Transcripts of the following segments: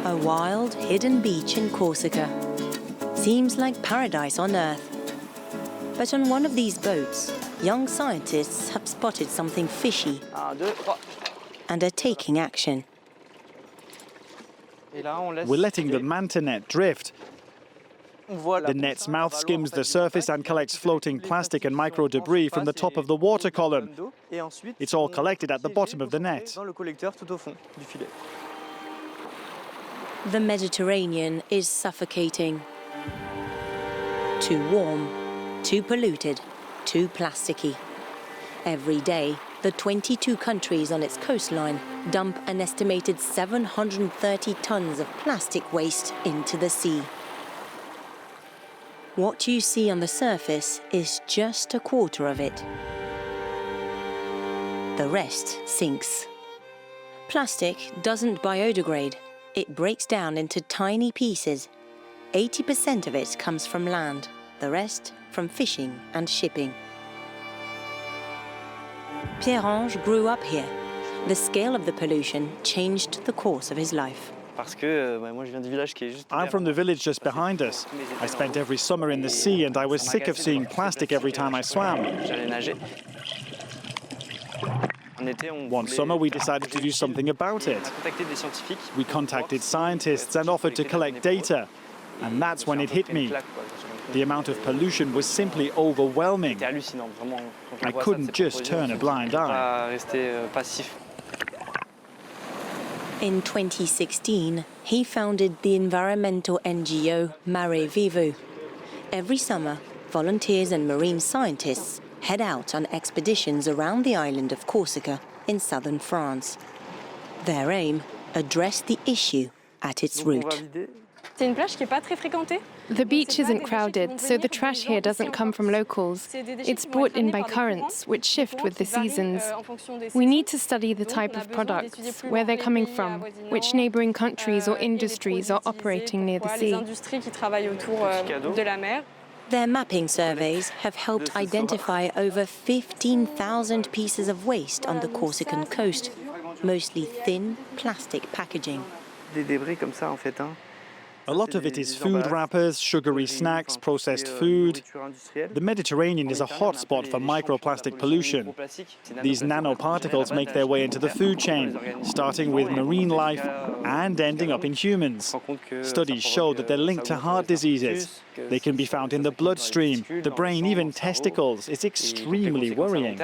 A wild, hidden beach in Corsica. Seems like paradise on Earth. But on one of these boats, young scientists have spotted something fishy and are taking action. We're letting the manta net drift. The net's mouth skims the surface and collects floating plastic and micro debris from the top of the water column. It's all collected at the bottom of the net. The Mediterranean is suffocating. Too warm, too polluted, too plasticky. Every day, the 22 countries on its coastline dump an estimated 730 tons of plastic waste into the sea. What you see on the surface is just a quarter of it. The rest sinks. Plastic doesn't biodegrade. It breaks down into tiny pieces. 80% of it comes from land, the rest from fishing and shipping. Pierre-Ange grew up here. The scale of the pollution changed the course of his life. I'm from the village just behind us. I spent every summer in the sea and I was sick of seeing plastic every time I swam. One summer we decided to do something about it. We contacted scientists and offered to collect data. And that's when it hit me. The amount of pollution was simply overwhelming. I couldn't just turn a blind eye. In 2016, he founded the environmental NGO Mare Vivo. Every summer, volunteers and marine scientists head out on expeditions around the island of Corsica in southern France. Their aim, address the issue at its root. The beach isn't crowded, so the trash here doesn't come from locals. It's brought in by currents, which shift with the seasons. We need to study the type of products, where they're coming from, which neighboring countries or industries are operating near the sea. Their mapping surveys have helped identify over 15,000 pieces of waste on the Corsican coast, mostly thin plastic packaging. A lot of it is food wrappers, sugary snacks, processed food. The Mediterranean is a hotspot for microplastic pollution. These nanoparticles make their way into the food chain, starting with marine life and ending up in humans. Studies show that they're linked to heart diseases. They can be found in the bloodstream, the brain, even testicles. It's extremely worrying.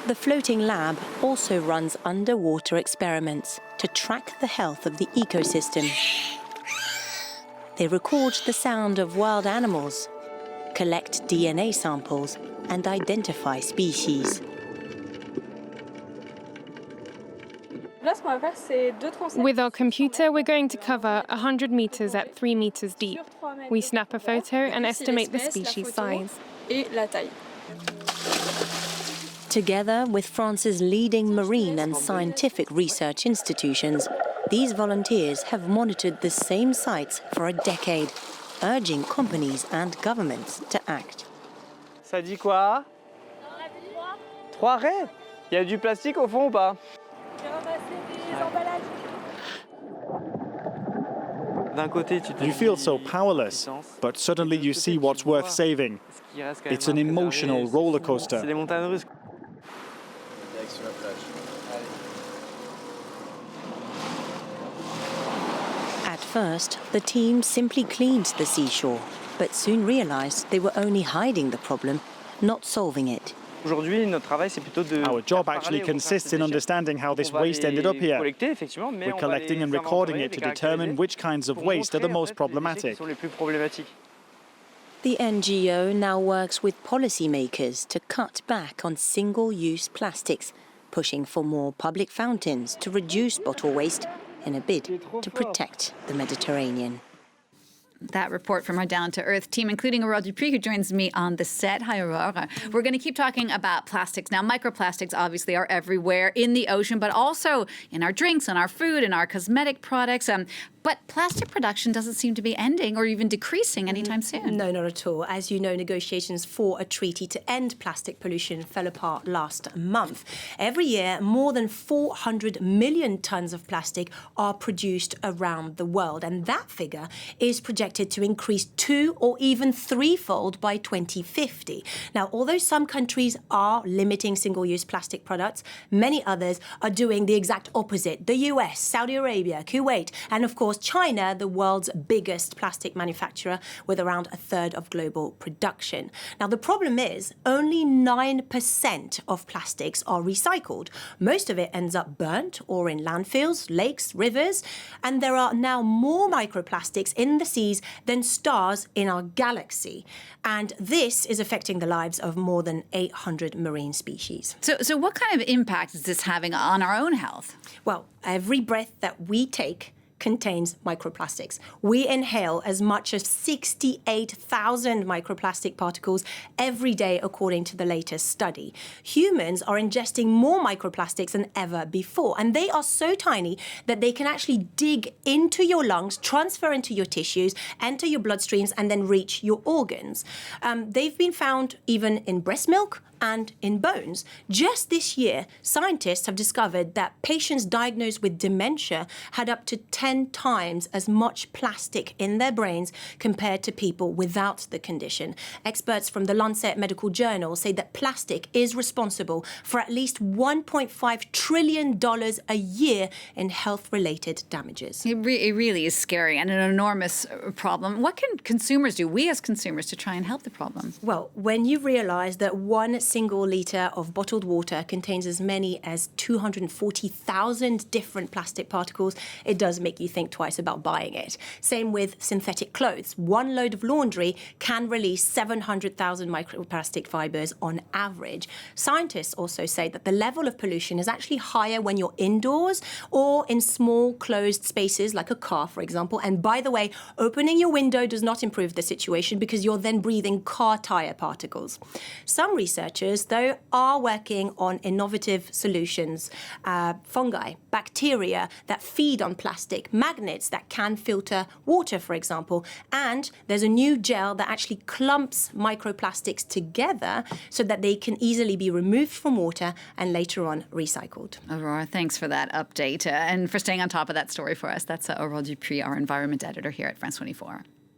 The floating lab also runs underwater experiments to track the health of the ecosystem. They record the sound of wild animals, collect DNA samples, and identify species. With our computer, we're going to cover 100 meters at 3 meters deep. We snap a photo and estimate the species size. Together with France's leading marine and scientific research institutions, these volunteers have monitored the same sites for a decade, urging companies and governments to act. Ça dit quoi? 3 raies? Il y a du plastique au fond ou pas? You feel so powerless, but suddenly you see what's worth saving. It's an emotional roller coaster. At first, the team simply cleaned the seashore, but soon realized they were only hiding the problem, not solving it. Our job actually consists in understanding how this waste ended up here. We're collecting and recording it to determine which kinds of waste are the most problematic. The NGO now works with policymakers to cut back on single-use plastics, pushing for more public fountains to reduce bottle waste in a bid to protect the Mediterranean. That report from our Down to Earth team, including Aurore Dupuis, who joins me on the set. Hi, Aurore. We're going to keep talking about plastics. Now, microplastics obviously are everywhere in the ocean, but also in our drinks, in our food, in our cosmetic products. But plastic production doesn't seem to be ending or even decreasing anytime soon. No, not at all. As you know, negotiations for a treaty to end plastic pollution fell apart last month. Every year, more than 400 million tons of plastic are produced around the world, and that figure is projected to increase 2 or even 3-fold by 2050. Now, although some countries are limiting single-use plastic products, many others are doing the exact opposite. The US, Saudi Arabia, Kuwait, and of course China, the world's biggest plastic manufacturer with around a third of global production. Now, the problem is only 9% of plastics are recycled. Most of it ends up burnt or in landfills, lakes, rivers, and there are now more microplastics in the seas than stars in our galaxy. And this is affecting the lives of more than 800 marine species. So what kind of impact is this having on our own health? Well, every breath that we take contains microplastics. We inhale as much as 68,000 microplastic particles every day, according to the latest study. Humans are ingesting more microplastics than ever before, and they are so tiny that they can actually dig into your lungs, transfer into your tissues, enter your bloodstreams, and then reach your organs. They've been found even in breast milk and in bones. Just this year, scientists have discovered that patients diagnosed with dementia had up to 10 times as much plastic in their brains compared to people without the condition. Experts from the Lancet Medical Journal say that plastic is responsible for at least $1.5 trillion a year in health-related damages. It really is scary and an enormous problem. What can consumers do, we as consumers, to try and help the problem? Well, when you realize that one single litre of bottled water contains as many as 240,000 different plastic particles, it does make you think twice about buying it. Same with synthetic clothes. One load of laundry can release 700,000 microplastic fibres on average. Scientists also say that the level of pollution is actually higher when you're indoors or in small closed spaces like a car, for example. And by the way, opening your window does not improve the situation because you're then breathing car tire particles. Some researchers, though, are working on innovative solutions. Fungi, bacteria that feed on plastic, magnets that can filter water, for example. And there's a new gel that actually clumps microplastics together so that they can easily be removed from water and later on recycled. Aurore, thanks for that update and for staying on top of that story for us. That's Aurore Dupuis, our environment editor here at France 24.